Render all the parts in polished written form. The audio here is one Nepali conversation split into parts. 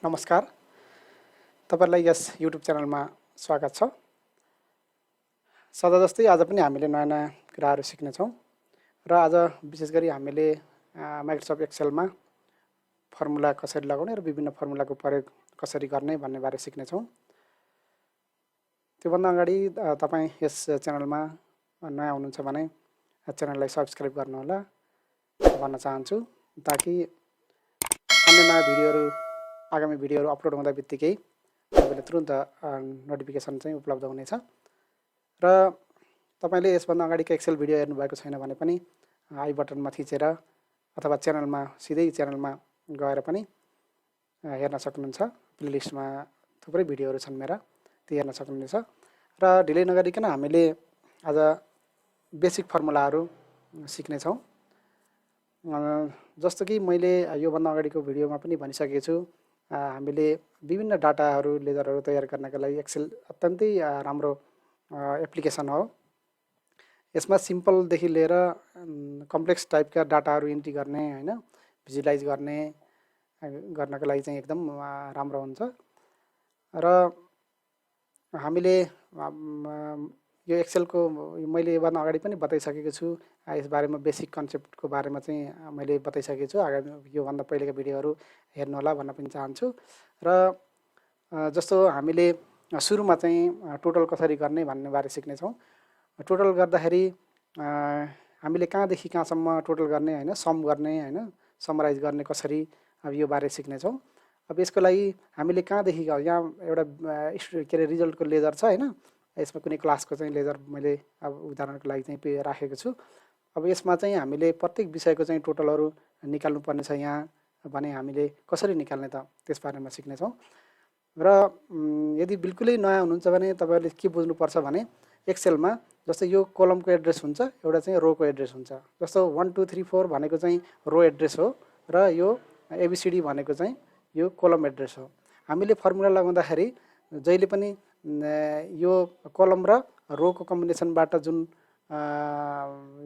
नमस्कार, तपाईलाई यस युट्युब च्यानलमा स्वागत छ। सदा जस्तै आज पनि हामीले नयाँ नयाँ कुराहरू सिक्नेछौँ र आज विशेष गरी हामीले माइक्रोसफ्ट एक्सेलमा फर्मुला कसरी लगाउने र विभिन्न फर्मुलाको प्रयोग कसरी गर्ने भन्ने बारे सिक्नेछौँ। त्योभन्दा अगाडि तपाईँ यस च्यानलमा नयाँ हुनुहुन्छ भने च्यानललाई सब्स्क्राइब गर्नुहोला भन्न चाहन्छु, ताकि अन्य नयाँ भिडियोहरू आगामी भिडियोहरू अपलोड हुँदा बित्तिकै तपाईले तुरुन्त नोटिफिकेसन चाहिँ उपलब्ध हुनेछ। र तपाईले यसभन्दा अगाडिको एक्सेल भिडियो हेर्नु भएको छैन भने पनि आई बटनमा थिचेर अथवा च्यानलमा सिधै च्यानलमा गएर पनि हेर्न सक्नुहुन्छ। प्लेलिस्टमा थुप्रै भिडियोहरू छन् मेरा, ती हेर्न सक्नुहुनेछ। र ढिलै नगरिकन हामीले आज बेसिक फर्मुलाहरू सिक्नेछौँ। जस्तो कि मैले योभन्दा अगाडिको भिडियोमा पनि भनिसकेको छु, हामीले विभिन्न डाटाहरू लेजरहरू तयार गर्नका लागि एक्सेल अत्यन्तै राम्रो एप्लिकेसन हो। यसमा सिम्पलदेखि लिएर कम्प्लेक्स टाइपका डाटाहरू इन्ट्री गर्ने हैन, भिजुअलाइज गर्नका लागि चाहिँ एकदम राम्रो हुन्छ। र हामीले यो एक्सेलको मैले योभन्दा अगाडि पनि बताइसकेको छु, यस बारेमा बेसिक कन्सेप्टको बारेमा चाहिँ मैले बताइसकेको छु। आगामी योभन्दा पहिलेका भिडियोहरू हेर्नुहोला भन्न पनि चाहन्छु। र जस्तो हामीले सुरुमा चाहिँ टोटल कसरी गर्ने भन्ने बारे सिक्नेछौँ। टोटल गर्दाखेरि हामीले कहाँदेखि कहाँसम्म टोटल गर्ने हैन, सम गर्ने हैन, समराइज गर्ने कसरी, अब यो बारे सिक्नेछौँ। अब यसको लागि हामीले कहाँदेखि यहाँ एउटा के अरे रिजल्टको लेजर छ हैन, यसमा कुनै क्लासको चाहिँ लेजर मैले अब उदाहरणको लागि चाहिँ राखेको छु। अब यसमा चाहिँ हामीले प्रत्येक विषयको चाहिँ टोटलहरू निकाल्नु पर्ने छ यहाँ भने हामीले कसरी निकाल्ने त त्यसबारेमा सिक्नेछौँ। र यदि बिल्कुलै नयाँ हुनुहुन्छ भने तपाईहरुले के बुझ्नुपर्छ भने एक्सेलमा जस्तो यो कलमको एड्रेस हुन्छ, एउटा चाहिँ रोको एड्रेस हुन्छ। जस्तो 1 2 3 4 भनेको चाहिँ रो एड्रेस हो र यो एबीसीडी भनेको चाहिँ यो कलम एड्रेस हो। हामीले फर्मुला लगाउँदाखेरि जहिले पनि यो कलम र रोको कम्बिनेसनबाट जुन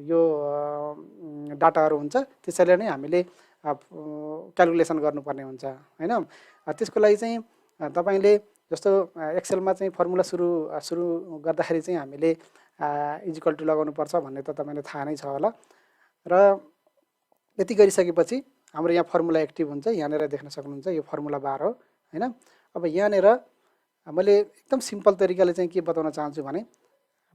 यो डाटाहरू हुन्छ त्यसैले नै हामीले क्याल्कुलेसन गर्नुपर्ने हुन्छ हैन। त्यसको लागि चाहिँ तपाईले जस्तो एक्सेलमा चाहिँ फर्मुला सुरु गर्दाखेरि चाहिँ हामीले इक्वल टु लगाउनु पर्छ भन्ने त तपाईलाई थाहा नै छ होला। र यति गरिसकेपछि हाम्रो यहाँ फर्मुला एक्टिभ हुन्छ। यहाँनिर देख्न सक्नुहुन्छ यो फर्मुला बार हो हैन। अब यहाँनिर मैले एकदम सिम्पल तरिकाले चाहिँ के बताउन चाहन्छु भने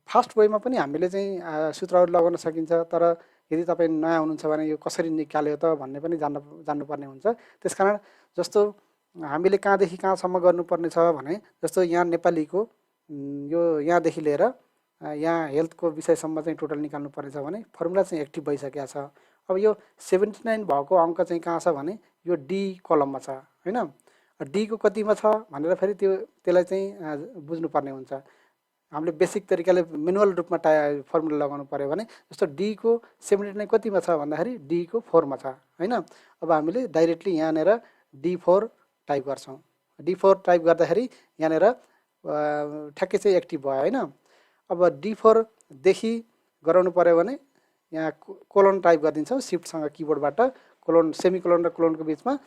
फास्ट वेमा पनि हामीले चाहिँ सूत्रहरू लगाउन सकिन्छ। तर यदि तपाईँ नयाँ हुनुहुन्छ भने यो कसरी निकाल्यो त भन्ने पनि जान्नुपर्ने हुन्छ। त्यसकारण जस्तो हामीले कहाँदेखि कहाँसम्म गर्नुपर्ने छ भने जस्तो यहाँ नेपालीको यो यहाँदेखि लिएर यहाँ हेल्थको विषयसम्म चाहिँ टोटल निकाल्नु पर्ने छ भने फर्मुला चाहिँ एक्टिभ भइसकेको छ। अब यो 79 भएको अङ्क चाहिँ कहाँ छ भने यो डी कलममा छ हैन। डी को कतिमा छ भनेर फेरि त्यसलाई चाहिँ बुझ्नुपर्ने हुन्छ। हामीले बेसिक तरिकाले म्यानुअल रूपमा फर्मुला लगाउनु पर्यो भने जस्तो डी को 79 कतिमा छ भन्दाखेरि डी को 4 मा छ हैन। अब हामीले डाइरेक्टली यहाँनिर D4 टाइप गर्छौँ। D4 टाइप गर्दाखेरि यहाँनिर ठ्याक्कै चाहिँ एक्टिभ भयो हैन। अब D4 देखि गराउनु पर्यो भने यहाँ कोलन टाइप गरिदिन्छौँ शिफ्टसँग किबोर्डबाट। कोलन सेमिकोलन र कोलनको बिचमा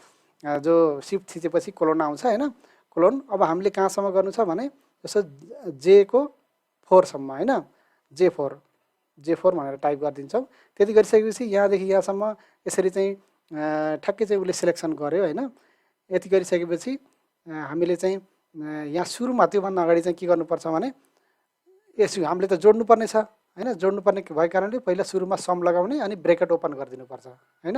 जो शिफ्ट थिचेपछि कोलन आउँछ हैन, कोलन। अब हामीले कहाँसम्म गर्नु छ भने जस्तो जे को 4 सम्म हैन, J4 भनेर टाइप गरिदिन्छौँ। त्यति गरिसकेपछि यहाँदेखि यहाँसम्म यसरी चाहिँ ठ्याक्कै चाहिँ उसले सिलेक्सन गर्यो हैन। यति गरिसकेपछि हामीले चाहिँ यहाँ सुरुमा त्योभन्दा अगाडि चाहिँ के गर्नुपर्छ भने यसो हामीले त जोड्नुपर्ने छ हैन। जोड्नुपर्ने भएको कारणले पहिला सुरुमा सम लगाउने अनि ब्रेकेट ओपन गरिदिनुपर्छ हैन।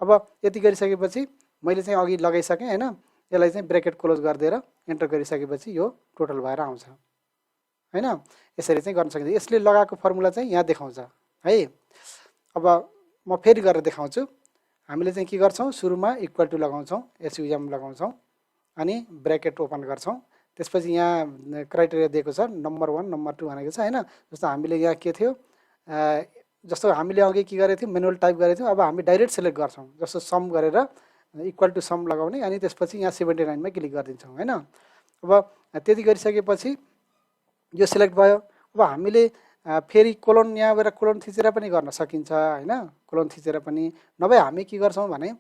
अब यति गरिसकेपछि मैले चाहिँ अघि लगाइसकेँ हैन। यसलाई चाहिँ ब्रेकेट क्लोज गरिदिएर एन्टर गरिसकेपछि यो टोटल भएर आउँछ हैन। यसरी चाहिँ गर्न सकिन्छ। यसले लगाएको फर्मुला चाहिँ यहाँ देखाउँछ है। अब म फेरि गरेर देखाउँछु। हामीले चाहिँ के गर्छौँ, सुरुमा इक्वल टु लगाउँछौँ, SUM लगाउँछौँ अनि ब्रेकेट ओपन गर्छौँ। त्यसपछि यहाँ क्राइटेरिया दिएको छ नम्बर 1 नम्बर 2 भनेको छ हैन। जस्तो हामीले यहाँ के थियो, जस्तो हामीले अघि के गरेको थियौँ, म्यानुअल टाइप गरेको थियौँ। अब हामी डाइरेक्ट सेलेक्ट गर्छौँ। जस्तो सम गरेर इक्वल टु सम लगाउने अनि त्यसपछि यहाँ 79 मा क्लिक गरिदिन्छौँ हैन। अब त्यति गरिसकेपछि यो सिलेक्ट भयो। अब हामीले फेरि कोलन यहाँ गएर कोलन थिचेर पनि गर्न सकिन्छ हैन। कोलन थिचेर पनि, नभए हामी के गर्छौँ भने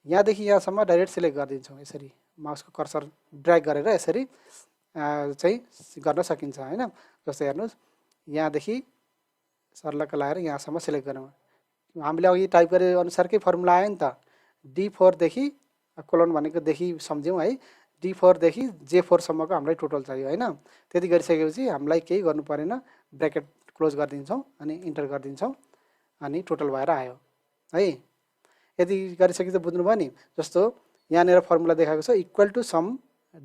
यहाँदेखि यहाँसम्म डाइरेक्ट सिलेक्ट गरिदिन्छौँ। यसरी माउसको कर्सर ड्र्याग गरेर यसरी चाहिँ गर्न सकिन्छ हैन। जस्तै हेर्नुहोस् यहाँदेखि सर्लक्क लगाएर यहाँसम्म सिलेक्ट गरौँ। हामीले अघि टाइप गरे अनुसारकै फर्मुला आयो नि त। D4 देखि कोलन भनेको देखि सम्झ्यौँ है। D4 देखि J4 सम्मको हामीलाई टोटल चाहियो हैन। त्यति गरिसकेपछि हामीलाई केही गर्नु परेन, ब्र्याकेट क्लोज गरिदिन्छौँ अनि इन्टर गरिदिन्छौँ अनि टोटल भएर आयो है। यदि गरिसकेपछि बुझ्नुभयो नि। जस्तो यहाँनिर फर्मुला देखाएको छ इक्वल टु सम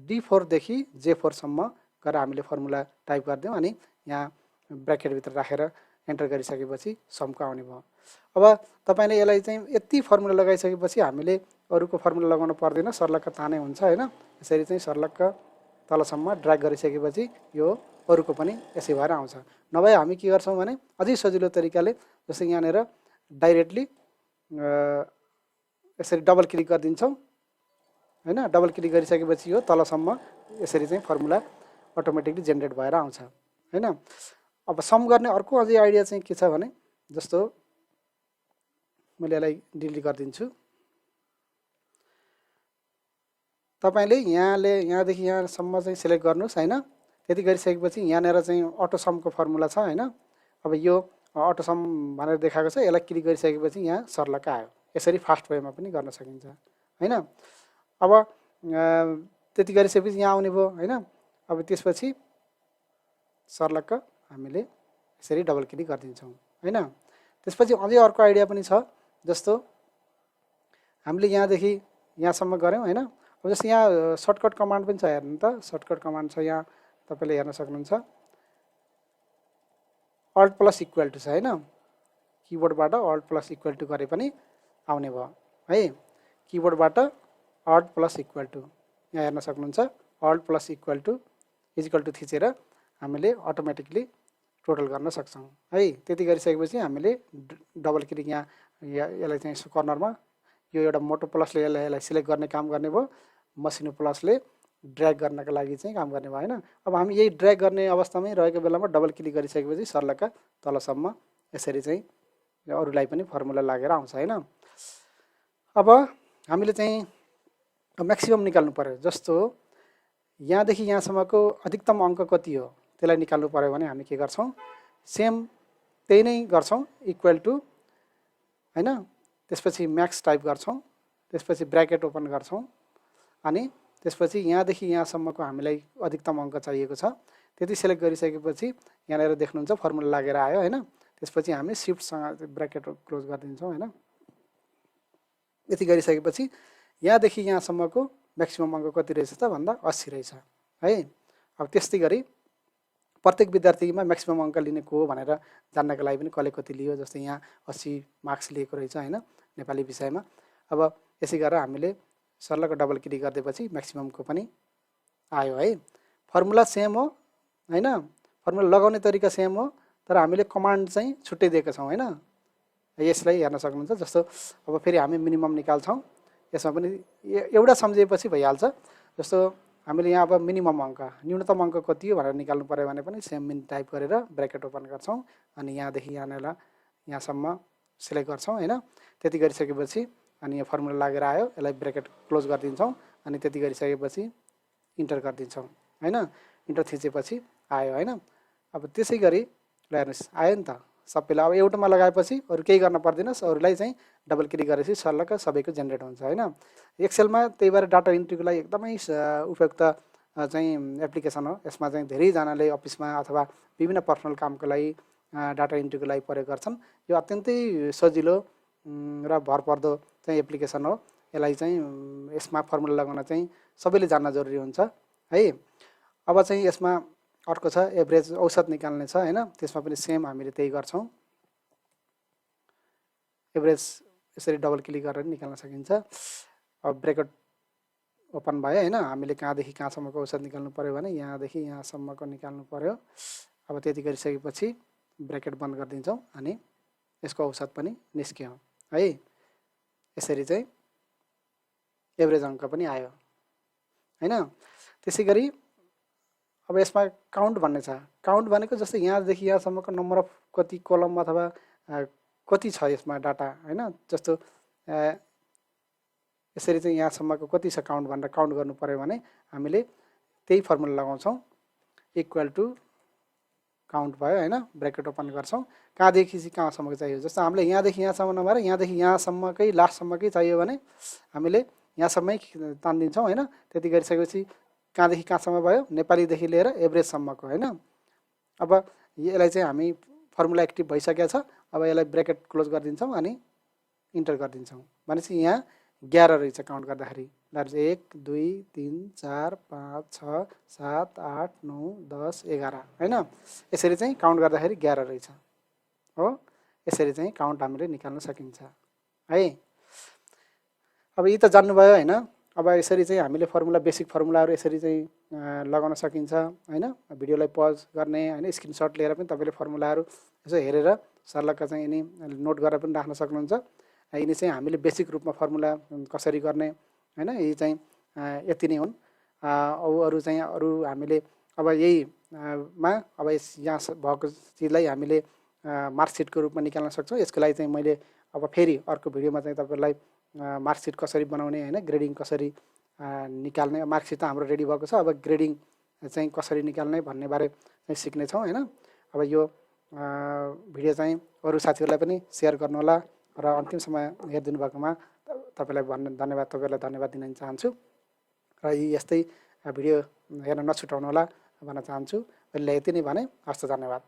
D4 देखि J4 सम्म गरेर हामीले फर्मुला टाइप गरिदियौँ अनि यहाँ ब्र्याकेटभित्र राखेर एन्टर गरिसकेपछि समको आउने भयो। अब तपाईले यसलाई चाहिँ यति फर्मुला लगाइसकेपछि हामीले अरूको फर्मुला लगाउन पर्दैन, सर्लक्क तानै हुन्छ हैन। यसरी चाहिँ सर्लक्क तलसम्म ड्र्याग गरिसकेपछि यो अरूको पनि यसै भएर आउँछ। नभए हामी के गर्छौँ भने अझै सजिलो तरिकाले जस्तै यहाँनिर डाइरेक्टली यसरी डबल क्लिक गरिदिन्छौँ हैन। डबल क्लिक गरिसकेपछि यो तलसम्म यसरी चाहिँ फर्मुला अटोमेटिकली जेनेरेट भएर आउँछ हैन। अब सम गर्ने अर्को अझै आइडिया चाहिँ के छ भने जस्तो मैले यसलाई डिलिट गरिदिन्छु। तपाईले यहाँदेखि यहाँसम्म चाहिँ सिलेक्ट गर्नुहोस् हैन। त्यति गरिसकेपछि यहाँनिर चाहिँ अटो समको फर्मुला छ हैन। अब यो अटो सम भनेर देखाएको छ, यसलाई क्लिक गरिसकेपछि यहाँ सर्लक्क आयो। यसरी फास्ट वेमा पनि गर्न सकिन्छ हैन। अब त्यति गरिसकेपछि यहाँ आउने भयो हैन। अब त्यसपछि सर्लक्क हामीले यसरी डबल क्लिक गरिदिन्छौँ हैन। त्यसपछि अझै अर्को आइडिया पनि छ। जस्तो हामीले यहाँदेखि यहाँसम्म गऱ्यौँ हैन। अब जस्तो यहाँ सर्टकट कमान्ड पनि छ, हेर्नु त सर्टकट कमान्ड छ यहाँ, तपाईले हेर्न सक्नुहुन्छ। अल्ट प्लस इक्वल टु छ हैन। किबोर्डबाट अल्ट प्लस इक्वल टु गरे पनि आउने भयो है। किबोर्डबाट अल्ट प्लस इक्वल टु यहाँ हेर्न सक्नुहुन्छ। अल्ट प्लस इक्वल टु इजिकल टु थिचेर हामीले अटोमेटिकली टोटल गर्न सक्छौँ है। त्यति गरिसकेपछि हामीले डबल क्लिक यहाँ यसलाई चाहिँ कर्नरमा यो एउटा मोटो प्लसले यसलाई सिलेक्ट गर्ने काम गर्ने भयो, मसिनो प्लसले ड्र्याग गर्नका लागि चाहिँ काम गर्ने भयो हैन। अब हामी यही ड्र्याग गर्ने अवस्थामै रहेको बेलामा डबल क्लिक गरिसकेपछि सर्लक्क तलसम्म यसरी चाहिँ अरूलाई पनि फर्मुला लागेर आउँछ हैन। अब हामीले चाहिँ म्याक्सिमम निकाल्नु पर्यो। जस्तो यहाँदेखि यहाँसम्मको अधिकतम अङ्क कति हो त्यसलाई निकाल्नु पर्यो भने हामी के गर्छौँ, सेम त्यही नै गर्छौँ, इक्वल टु हैन। त्यसपछि म्याक्स टाइप गर्छौँ, त्यसपछि ब्र्याकेट ओपन गर्छौँ अनि त्यसपछि यहाँदेखि यहाँसम्मको हामीलाई अधिकतम अङ्क चाहिएको छ। त्यति सिलेक्ट गरिसकेपछि यहाँनिर देख्नुहुन्छ फर्मुला लागेर आयो हैन। त्यसपछि हामी सिफ्टसँग ब्र्याकेट क्लोज गरिदिन्छौँ हैन। यति गरिसकेपछि यहाँदेखि यहाँसम्मको म्याक्सिमम अङ्क कति रहेछ त भन्दा 80 रहेछ है। अब त्यस्तै गरी प्रत्येक विद्यार्थीमा म्याक्सिमम अङ्क लिने को हो भनेर जान्नका लागि पनि कसले कति लियो, जस्तै यहाँ 80 मार्क्स लिएको रहेछ हैन नेपाली विषयमा। अब यसै गरेर हामीले सर्लक्क डबल क्लिक गरिदिएपछि म्याक्सिममको पनि आयो है। फर्मुला सेम हो हैन, फर्मुला लगाउने तरिका सेम हो, तर हामीले कमान्ड चाहिँ छुट्टै दिएका छौँ हैन। यसलाई हेर्न सक्नुहुन्छ। जस्तो अब फेरि हामी मिनिमम निकाल्छौँ, यसमा पनि एउटा सम्झिएपछि भइहाल्छ। जस्तो हामीले यहाँ अब मिनिमम अङ्क न्यूनतम अङ्क कति हो भनेर निकाल्नु पर्यो भने पनि सेम मिन टाइप गरेर ब्र्याकेट ओपन गर्छौँ अनि यहाँदेखि यहाँनिर यहाँसम्म सिलेक्ट गर्छौँ हैन। त्यति गरिसकेपछि अनि यो फर्मुला लागेर आयो, यसलाई ब्र्याकेट क्लोज गरिदिन्छौँ अनि त्यति गरिसकेपछि इन्टर गरिदिन्छौँ हैन। इन्टर थिचेपछि आयो हैन। अब त्यसै गरी ल हेर्नुहोस् आयो नि त सबैलाई। अब एउटामा लगाएपछि अरू केही गर्न पर्दैन, अरूलाई चाहिँ डबल क्लिक गरेपछि सर्लक्क सबैको जेनेरेट हुन्छ हैन। एक्सेलमा त्यही भएर डाटा इन्ट्रीको लागि एकदमै उपयुक्त चाहिँ एप्लिकेसन हो। यसमा चाहिँ धेरैजनाले अफिसमा अथवा विभिन्न पर्सनल कामको लागि डाटा इन्ट्रीको लागि प्रयोग गर्छन्। यो अत्यन्तै सजिलो र भरपर्दो चाहिँ एप्लिकेसन हो। यसलाई चाहिँ यसमा फर्मुला लगाउन चाहिँ सबैले जान्न जरुरी हुन्छ है। अब चाहिँ यसमा अर्को छ एभरेज, औसत निकाल्ने छ हैन। त्यसमा पनि सेम हामीले त्यही गर्छौँ। एभरेज यसरी डबल क्लिक गरेर निकाल्न सकिन्छ। अब ब्र्याकेट ओपन भयो हैन। हामीले कहाँदेखि कहाँसम्मको औसत निकाल्नु पर्यो भने यहाँदेखि यहाँसम्मको निकाल्नु पर्यो। अब त्यति गरिसकेपछि ब्र्याकेट बन्द गरिदिन्छौँ अनि यसको औसत पनि निस्क्यो है। यसरी चाहिँ एभरेज अङ्क पनि आयो हैन। त्यसै गरी अब यसमा काउन्ट भन्ने छ। काउन्ट भनेको जस्तै यहाँदेखि यहाँसम्मको नम्बर अफ कति कलम अथवा कति छ यसमा डाटा हैन। जस्तो यसरी चाहिँ यहाँसम्मको कति छ काउन्ट भनेर काउन्ट गर्नु पर्यो भने हामीले त्यही फर्मुला लगाउँछौँ, इक्वल टु काउन्ट भयो हैन, ब्रेकेट ओपन गर्छौँ। कहाँदेखि चाहिँ कहाँसम्मको चाहियो, जस्तो हामीले यहाँदेखि यहाँसम्म नभएर यहाँदेखि यहाँसम्मकै लास्टसम्मकै चाहियो भने हामीले यहाँसम्मै तानिदिन्छौँ हैन। त्यति गरिसकेपछि कहाँदेखि कहाँसम्म भयो, नेपालीदेखि लिएर एभरेजसम्मको हैन। अब यसलाई चाहिँ हामी फर्मुला एक्टिभ भइसकेको छ। अब यसलाई ब्रेकेट क्लोज गरिदिन्छौँ अनि इन्टर गरिदिन्छौँ। भनेपछि यहाँ 11 रहेछ काउन्ट गर्दाखेरि। द्याट इज 1 2 3 4 5 6 7 8 9 10 11 हैन। यसरी चाहिँ काउन्ट गर्दाखेरि 11 रहेछ हो। यसरी चाहिँ काउन्ट हामीले निकाल्न सकिन्छ है। अब यी त जान्नुभयो हैन। अब यसरी चाहिँ हामीले फर्मुला, बेसिक फर्मुलाहरू यसरी चाहिँ लगाउन सकिन्छ हैन। भिडियोलाई पज गर्ने हैन, स्क्रिनशट लिएर पनि तपाईले फर्मुलाहरू यसो हेरेर सर्लक्क चाहिँ यिनी नोट गरेर पनि राख्न सक्नुहुन्छ। यिनी चाहिँ हामीले बेसिक रूपमा फर्मुला कसरी गर्ने हैन, यी चाहिँ यति नै हुन्। अरू चाहिँ अरू हामीले अब यही मा अब यहाँ भएको चिजलाई हामीले मार्कसिटको रूपमा निकाल्न सक्छौँ। यसको लागि चाहिँ मैले अब फेरि अर्को भिडियोमा चाहिँ तपाईहरुलाई मार्कसिट कसरी बनाउने हैन, ग्रेडिङ कसरी निकाल्ने, मार्कसिट त हाम्रो रेडी भएको छ। अब ग्रेडिङ चाहिँ कसरी निकाल्ने भन्ने बारे चाहिँ सिक्ने छौँ हैन। अब यो भिडियो चाहिँ अरू साथीहरूलाई पनि सेयर गर्नु होला र अन्तिम समय हेरिदिनु भएकोमा तपाईलाई धन्यवाद दिन चाहन्छु र यस्तै भिडियो हेर्न नछुटाउनु होला भन्न चाहन्छु। अहिले यति नै भने, हस्त, धन्यवाद।